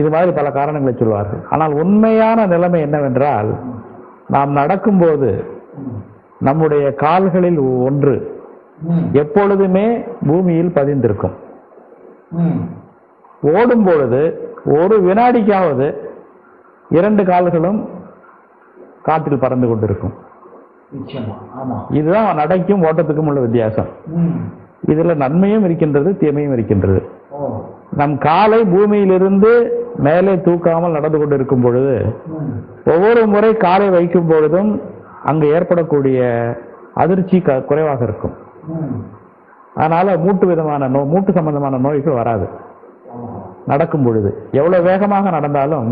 இது மாதிரி பல காரணங்களை சொல்வார்கள். ஆனால் உண்மையான நிலைமை என்னவென்றால், நாம் நடக்கும்போது நம்முடைய கால்களில் ஒன்று எப்பொழுதுமே பூமியில் பதிந்திருக்கும். ஓடும் பொழுது ஒரு வினாடிக்காவது 2 கால்களும் காற்றில் பறந்து கொண்டிருக்கும். இதுதான் நடைக்கும் ஓட்டத்துக்கும் உள்ள வித்தியாசம். இதுல நன்மையும் இருக்கின்றது, தீமையும் இருக்கின்றது. நம் காலை பூமியிலிருந்து மேலே தூக்காமல் நடந்து கொண்டிருக்கும் பொழுது, ஒவ்வொரு முறை காலை வைக்கும் பொழுதும் அங்கு ஏற்படக்கூடிய அதிர்ச்சி குறைவாக இருக்கும். அதனால மூட்டு சம்பந்தமான நோய்கள் வராது. நடக்கும் பொழுது எவ்வளவு வேகமாக நடந்தாலும்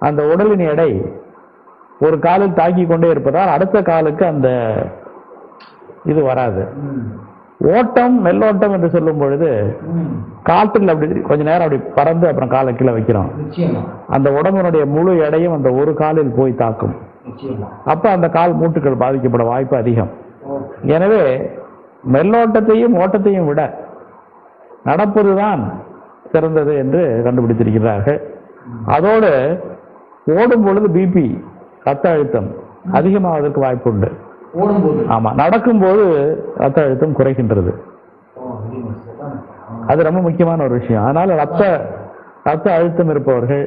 அந்த உடலின் எடை ஒரு காலில் தாக்கி கொண்டே இருப்பதால் அடுத்த காலுக்கு அந்த இது வராது. ஓட்டம், மெல்லோட்டம் என்று சொல்லும் பொழுது காற்றில் அப்படி கொஞ்ச நேரம் அப்படி பறந்து அப்புறம் காலை கீழே வைக்கிறோம். அந்த உடம்புடைய முழு எடையும் அந்த ஒரு காலில் போய் தாக்கும். அப்ப அந்த கால் மூட்டுகள் பாதிக்கப்பட வாய்ப்பு அதிகம். எனவே மெல்லோட்டத்தையும் ஓட்டத்தையும் விட நடப்பதுதான் சிறந்தது என்று கண்டுபிடித்திருக்கிறார்கள். அதோடு ஓடும் பொழுது பிபி, ரத்த அழுத்தம் அதிகமாவதற்கு வாய்ப்பு உண்டு. ஆமா, நடக்கும்போது ரத்த அழுத்தம் குறைகின்றது. அது ரொம்ப முக்கியமான ஒரு விஷயம். அதனால ரத்த அழுத்தம் இருப்பவர்கள்,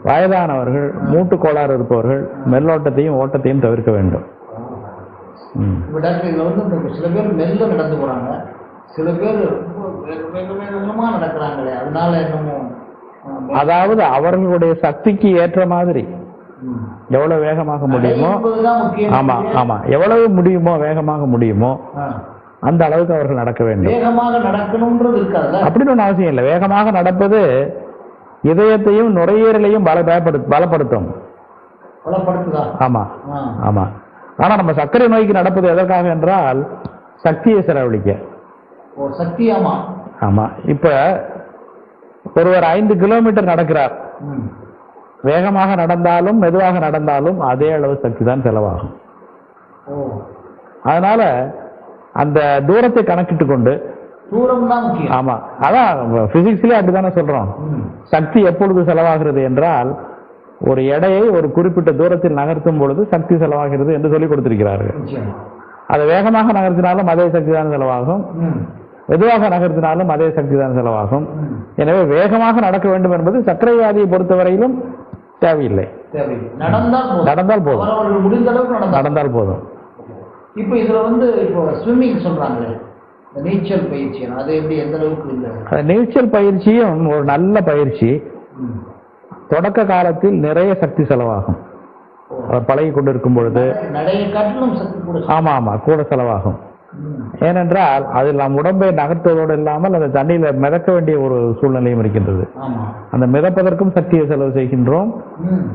வயதானவர்கள், மூட்டு கோளாறு இருப்பவர்கள் மெல்லோட்டத்தையும் ஓட்டத்தையும் தவிர்க்க வேண்டும். சில பேர் மெல்ல நடந்து போறாங்க, சில பேர் வேகமா நடக்கிறாங்களே, அதனால என்னமோ, அதாவது அவர்களுடைய சக்திக்கு ஏற்ற மாதிரி எவ்வளவு வேகமாக முடியுமோ, ஆமா ஆமா, எவ்வளவு முடியுமோ வேகமாக முடியுமோ அந்த அளவுக்கு அவர்கள் நடக்க வேண்டும். வேகமாக நடக்கணும்ன்றது இருக்காது அப்படின்னு ஒன்றும் அவசியம் இல்லை. வேகமாக நடப்பது இதயத்தையும் நுரையீரலையும் பலப்படுத்தும். ஆமா ஆமா. ஆனா நம்ம சர்க்கரை நோய்க்கு நடப்பது எதற்காக என்றால் சக்தியை செலவழிக்க. ஆமா. இப்ப ஒருவர் 5 கிலோமீட்டர் நடக்கிறார், வேகமாக நடந்தாலும் மெதுவாக நடந்தாலும் அதே அளவு சக்தி தான் செலவாகும். அதனால அந்த தூரத்தை கணக்கிட்டு கொண்டு, ஆமா, அதான் பிசிக்ஸ்லயே அப்படித்தானே சொல்றோம். சக்தி எப்பொழுது செலவாகிறது என்றால் ஒரு எடையை ஒரு குறிப்பிட்ட தூரத்தில் நகர்த்தும் பொழுது சக்தி செலவாகிறது என்று சொல்லிக் கொடுத்திருக்கிறார்கள். அதை வேகமாக நகர்த்தினாலும் அதே சக்தி தான் செலவாகும், மெதுவாக நகர்த்தினாலும் அதே சக்தி தான் செலவாகும். எனவே வேகமாக நடக்க வேண்டும் என்பது சர்க்கரை வியாதியை பொறுத்தவரையிலும் தேவையில்லை. நடந்தால் போதும். இப்போ இதுல இப்போ ஸ்விம்மிங் சொல்றாங்களே, நீச்சல் பயிற்சி, அது எப்படி, எந்த அளவுக்கு இல்லை? நீச்சல் பயிற்சியும் ஒரு நல்ல பயிற்சி. தொடக்க காலத்தில் நிறைய சக்தி செலவாகும். பழகி கொண்டிருக்கும் பொழுது ஆமா ஆமா கூட செலவாகும். ஏனென்றால் அதில் நாம் உடம்பை நகர்த்துவதோடு இல்லாமல் அந்த தண்ணியில மிதக்க வேண்டிய ஒரு சூழ்நிலையும் இருக்கின்றது. அந்த மிதப்பதற்கும் சக்தியை செலவு செய்கின்றோம்,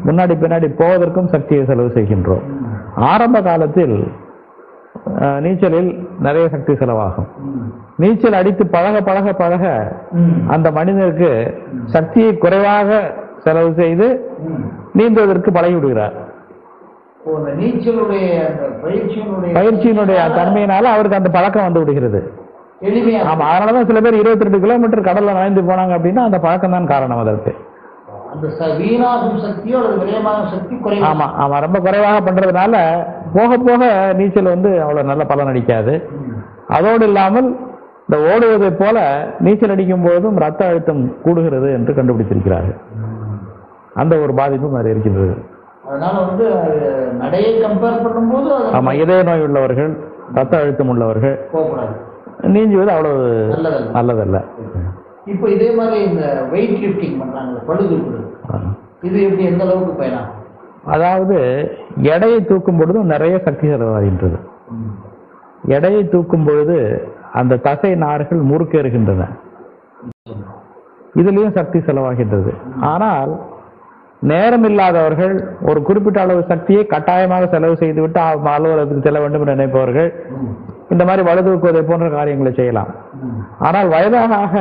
முன்னாடி பின்னாடி போவதற்கும் சக்தியை செலவு செய்கின்றோம். ஆரம்ப காலத்தில் நீச்சலில் நிறைய சக்தி செலவாகும். நீச்சல் அடித்து பழக பழக பழக அந்த மனிதனுக்கு சக்தியை குறைவாக செலவு செய்து நீந்துவதற்கு பழகி விடுகிறார். பயிற்சியினுடைய தன்மையினால அவருக்கு அந்த பழக்கம் வந்து விடுகிறது. ஆமா, அதனாலதான் சில பேர் 22 கிலோமீட்டர் கடல்ல நனைந்து போனாங்க அப்படின்னா அந்த பழக்கம் தான் காரணம் அதற்கு. ஆமா ஆமா, ரொம்ப குறைவாக பண்றதுனால போக போக நீச்சல் அவ்வளவு நல்ல பலன் அளிக்காது. அதோடு இல்லாமல் இந்த ஓடுவதை போல நீச்சல் அடிக்கும் போதும் ரத்த அழுத்தம் கூடுகிறது என்று கண்டுபிடித்திருக்கிறார்கள். அந்த ஒரு பாதிப்பும் அது இருக்கின்றது. அதனால நடையை கம்பேர் பண்ணும்போது ஆமா, இதய நோய் உள்ளவர்கள், ரத்த அழுத்தம் உள்ளவர்கள் நீஞ்சுவது அவ்வளவு நல்லதல்ல. இப்போ இதே மாதிரி இந்த வெயிட் லிஃப்டிங் பண்றாங்க, பளு தூக்குறது, இது எப்படி, எந்த அளவுக்கு பயனா? அதாவது எடையை தூக்கும் பொழுதும் நிறைய சக்தி செலவாகின்றது. எடையை தூக்கும் பொழுது அந்த தசை நார்கள் முறுக்கேறுகின்றன, இதுலயும் சக்தி செலவாகின்றது. ஆனால் நேரம் இல்லாதவர்கள் ஒரு குறிப்பிட்ட அளவு சக்தியை கட்டாயமாக செலவு செய்துவிட்டு அலுவலகத்துக்கு செல்ல வேண்டும் என்று நினைப்பவர்கள் இந்த மாதிரி பளுதூக்குவதை போன்ற காரியங்களை செய்யலாம். ஆனால் வயதாக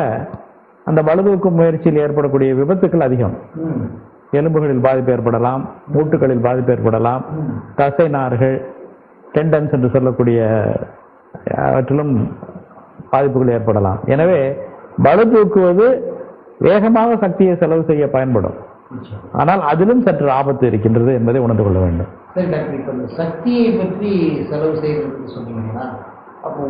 அந்த பளுதூக்கும் முயற்சியில் ஏற்படக்கூடிய விபத்துக்கள் அதிகம். எலும்புகளில் பாதிப்பு ஏற்படலாம், மூட்டுகளில் பாதிப்பு ஏற்படலாம், தசை நார்கள் டெண்டன்ஸ் என்று சொல்லக்கூடிய அவற்றிலும் பாதிப்புகள் ஏற்படலாம். எனவே பளு தூக்குவது வேகமாக சக்தியை செலவு செய்ய பயன்படும். ஆனால் அதிலும் சற்று ஆபத்து இருக்கின்றது என்பதை உணர்ந்து கொள்ள வேண்டும். சரி டாக்டர், இப்போ இந்த சக்தியை பற்றி செலவு செய்யறதுக்கு சொன்னீங்கன்னா, அப்போ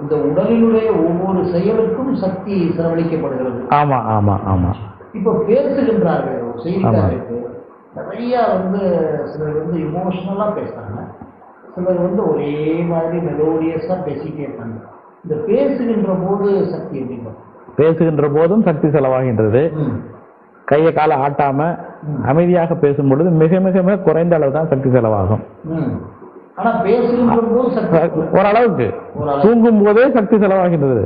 இந்த உடலினுடைய ஒவ்வொரு செயலுக்கும் சக்தி செலவழிக்கப்படுகிறது. ஆமா ஆமா ஆமா. இப்போ பேசுகின்றார்கள் செய்தியாளருக்கு நிறைய சிலர் இமோஷனலா பேசுறாங்க, சிலர் ஒரே மாதிரி மெலோடியஸா பேசிட்டே இருக்காங்க. இந்த பேசுகின்ற போது சக்தி எப்படி? பேசுகின்ற போதும் சக்தி செலவாகின்றது. கையை காலை ஆட்டாம அமைதியாக பேசும் பொழுது மிக மிக மிக குறைந்த அளவு தான் சக்தி செலவாகும். ஆனா பேசுகின்ற போது ஓரளவுக்கு தூங்கும் போதே சக்தி செலவாகின்றது.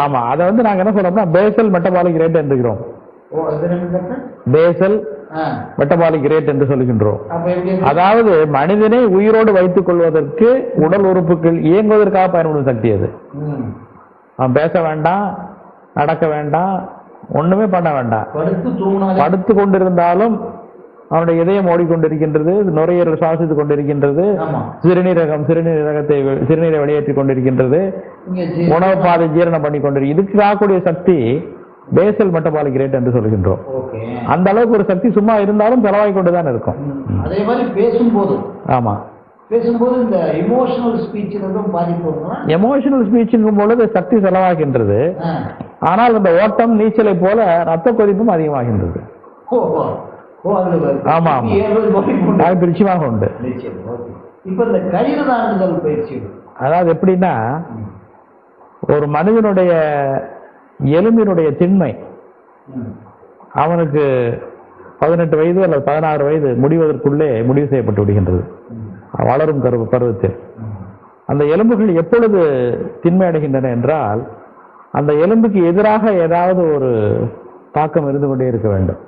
ஆமா, அதை நாங்க என்ன சொல்றோம்னா பேசல் மெட்டபாலிக் ரேட் என்கிறோம். பேசல் மெட்டபாலிக் ரேட் என்று சொல்கின்றோம். அதாவது மனிதனை உயிரோடு வைத்துக் கொள்வதற்கு உடல் உறுப்புகள் இயங்குவதற்காக பயன்படும் சக்தி அது. அவன் பேச வேண்டாம், நடக்க வேண்டாம், ஒண்ணுமே பண்ண வேண்டாம், படுத்து கொண்டிருந்தாலும் அவனுடைய இதயம் ஓடிக்கொண்டிருக்கின்றது, நுரையீரல் சுவாசித்துக் கொண்டிருக்கின்றது, சிறுநீரை வெளியேற்றிக் கொண்டிருக்கின்றது, உணவு பாதை ஜீரணம் பண்ணி கொண்டிருக்கிறது. இதுக்கு ஆகக்கூடிய சக்தி பேசல் மெட்டபாலிக் ரேட் என்று சொல்கின்றோம். அந்த அளவுக்கு ஒரு சக்தி சும்மா இருந்தாலும் செலவாகி கொண்டுதான் இருக்கும். அதே மாதிரி பேசும்போது ஆமா, பேசும்போது இந்த எமோஷனல் ஸ்பீச் பாதிப்பு. எமோஷனல் ஸ்பீச்சுங்கும் பொழுது சக்தி செலவாகின்றது. ஆனால் இந்த ஓட்டம் நீச்சலை போல ரத்த கொதிப்பும் அதிகமாகின்றது. ஆமா ஆமா, நிச்சயமாக உண்டு. இப்ப இந்த கயிறு தாண்டுதல் பயிற்சி அதாவது எப்படின்னா, ஒரு மனிதனுடைய எலும்பினுடைய திண்மை அவனுக்கு 18 வயது அல்லது 16 வயது முடிவதற்குள்ளே முடிவு செய்யப்பட்டு விடுகின்றது. வளரும் பருவத்தில் அந்த எலும்புகள் எப்பொழுது திண்மை அடைகின்றன என்றால், அந்த எலும்புக்கு எதிராக ஏதாவது ஒரு தாக்கம் இருந்து கொண்டே இருக்க வேண்டும்.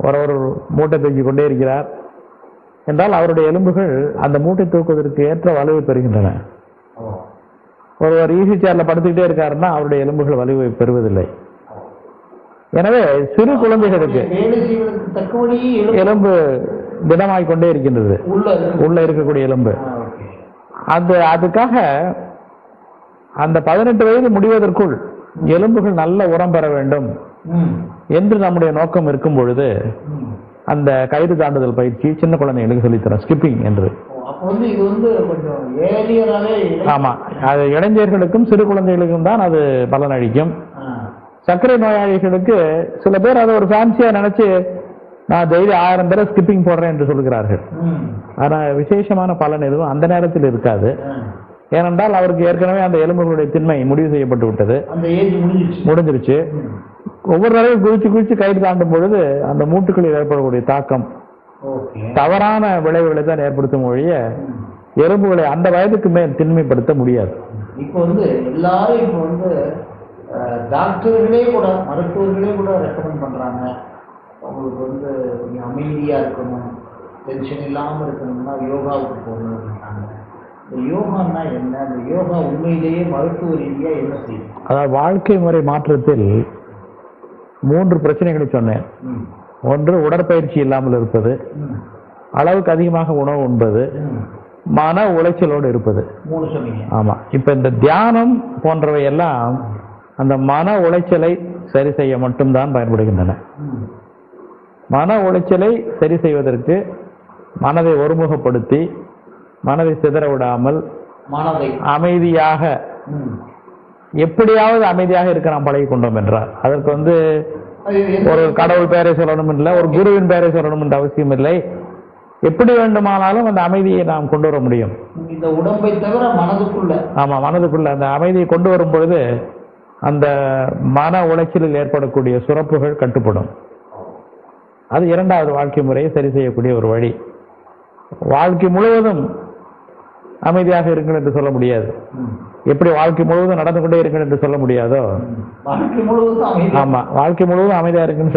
ஒரு மூட்டை தூக்கி கொண்டே இருக்கிறார் என்றால் அவருடைய எலும்புகள் அந்த மூட்டை தூக்குவதற்கு ஏற்ற வலுவை பெறுகின்றன. ஒருவர் ஈசி சேர்ல படுத்துக்கிட்டே இருக்காருன்னா அவருடைய எலும்புகள் வலுவை பெறுவதில்லை. எனவே சிறு குழந்தைகளுக்கு எலும்பு திடமாய் கொண்டே இருக்கின்றது, உள்ள இருக்கக்கூடிய எலும்பு. அதுக்காக அந்த 18 வயது முடிவதற்குள் எலும்புகள் நல்ல உரம் பெற வேண்டும் என்று நம்முடைய நோக்கம் இருக்கும் பொழுது அந்த கயிறு தாண்டுதல் பயிற்சி சின்ன குழந்தைகளுக்கு சொல்லித்தரோம், ஸ்கிப்பிங் என்று. ஆமா, அது இளைஞர்களுக்கும் சிறு குழந்தைகளுக்கும் தான் அது பலன் அளிக்கும். சர்க்கரை நோயாளிகளுக்கு சில பேர் அதை ஒரு ஃபேன்சியா நினைச்சு நான் டெய்லி 1000 தடவை ஸ்கிப்பிங் போடுறேன் என்று சொல்கிறார்கள். ஆனா விசேஷமான பலன் எதுவும் அந்த நேரத்தில் இருக்காது. ஏனென்றால் அவருக்கு ஏற்கனவே அந்த எலும்புகளுடைய திண்மை முடிவு செய்யப்பட்டு விட்டது, முடிஞ்சிருச்சு. ஒவ்வொரு தடவையும் குதிச்சு கயிறு தாண்டும் பொழுது அந்த மூட்டுகளில் ஏற்படக்கூடிய தாக்கம் தவறான விளைவுகளை தான் ஏற்படுத்தும் ஒழிய எலும்புகளை அந்த வயதுக்கு மேல் திண்மைப்படுத்த முடியாது. இப்போ எல்லாரும் இப்போ டாக்டர்களே கூட மருத்துவர்களே கூட ரெக்கமெண்ட் பண்றாங்க, அவங்களுக்கு கொஞ்சம் அமைதியா இருக்கணும், டென்ஷன் இல்லாமல் இருக்கணும்னா யோகாவுக்கு போகணும் அப்படின்னாங்க. இந்த யோகான்னா என்ன? அந்த யோகா உண்மையிலேயே மருத்துவ ரீதியா என்ன செய்யும்? அதாவது வாழ்க்கை முறை மாற்றத்தில் 3 பிரச்சனைகளை சொன்னேன். ஒன்று உடற்பயிற்சி இல்லாமல் இருப்பது, அளவுக்கு அதிகமாக உணவு உண்பது, மன உளைச்சலோடு இருப்பது. ஆமா, இப்ப இந்த தியானம் போன்றவை எல்லாம் அந்த மன உளைச்சலை சரி செய்ய மட்டும்தான் பயன்படுகின்றன. மன உளைச்சலை சரி செய்வதற்கு மனதை ஒருமுகப்படுத்தி மனதை சிதற விடாமல் அமைதியாக எப்படியாவது அமைதியாக இருக்க நாம் பழகி கொண்டோம் என்றால் அதற்கு ஒரு கடவுள் பெயரை சொல்லணும் இல்லை, ஒரு குருவின் பெயரை சொல்லணும் என்ற அவசியம் இல்லை. எப்படி வேண்டுமானாலும் அந்த அமைதியை நாம் கொண்டு வர முடியும். இந்த உடம்பை தவிர மனதுக்குள்ள, ஆமா, மனதுக்குள்ள அந்த அமைதியை கொண்டு வரும் பொழுது அந்த மன உளைச்சலில் ஏற்படக்கூடிய சுரப்புகள் கட்டுப்படும். அது 2வது வாழ்க்கை முறையை சரி செய்யக்கூடிய ஒரு வழி. வாழ்க்கை முழுவதும் அமைதியாக இருங்கள் என்று சொல்ல முடியாது. எப்படி வாழ்க்கை முழுவதும் நடந்து கொண்டே இருங்கள் என்று சொல்ல முடியாதோ, ஆமா, வாழ்க்கை முழுவதும் அமைதியா இருக்குன்னு